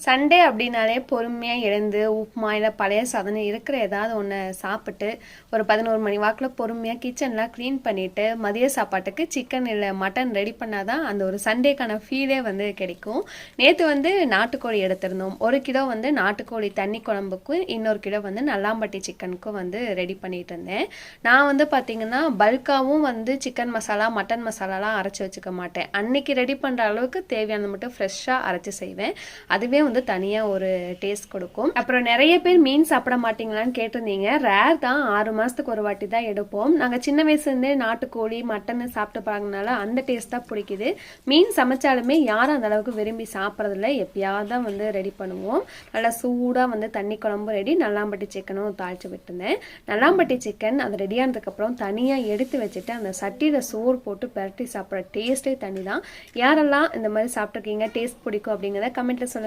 Sunday அப்படின்னாலே பொறுமையாக எழுந்து உப்புமா இல்லை பழைய சாதம் இருக்கிற ஏதாவது ஒன்று சாப்பிட்டு ஒரு 11 மணி வாக்கில் பொறுமையாக கிச்சன்லாம் க்ளீன் பண்ணிவிட்டு மதிய சாப்பாட்டுக்கு சிக்கன் இல்லை மட்டன் ரெடி பண்ணால் தான் அந்த ஒரு சண்டேக்கான ஃபீலே கிடைக்கும். நேற்று நாட்டுக்கோழி எடுத்திருந்தோம். 1 கிலோ நாட்டுக்கோழி தண்ணி குழம்புக்கு, இன்னொரு கிலோ நல்லாம்பட்டி சிக்கனுக்கும் ரெடி பண்ணிட்டு இருந்தேன். நான் பார்த்தீங்கன்னா பல்காகவும் சிக்கன் மசாலா மட்டன் மசாலாலாம் அரைச்சி வச்சுக்க மாட்டேன். அன்னைக்கு ரெடி பண்ணுற அளவுக்கு தேவையானது மட்டும் ஃப்ரெஷ்ஷாக அரைச்சி செய்வேன். அதுவே தனியாக ஒரு டேஸ்ட் கொடுக்கும். அப்புறம் நிறைய பேர் மீன் சாப்பிட மாட்டீங்களான்னு கேட்டிருந்தீங்க. ரேர் தான், 6 மாதத்துக்கு ஒரு வாட்டி தான் எடுப்போம். நாங்கள் சின்ன வயசுலேருந்தே நாட்டுக்கோழி மட்டன் சாப்பிட்டு பாருங்கனால அந்த டேஸ்ட் தான் பிடிக்குது. மீன் சமைச்சாலுமே யாரும் அந்த அளவுக்கு விரும்பி சாப்பிட்றதில்ல. எப்பயாவது தான் ரெடி பண்ணுவோம். நல்லா சூடாக தண்ணி குழம்பு ரெடி, நல்லாம்பட்டி சிக்கனும் தாளித்து விட்டுருந்தேன். நல்லாம்பட்டி சிக்கன் அது ரெடியானதுக்கப்புறம் தனியாக எடுத்து வச்சுட்டு அந்த சட்டியில் சோறு போட்டு பரட்டி சாப்பிட்ற டேஸ்ட்டே தனி தான். யாரெல்லாம் இந்த மாதிரி சாப்பிட்ருக்கீங்க, டேஸ்ட் பிடிக்கும் அப்படிங்கிறத கமெண்ட்டில் சொல்லுங்கள்.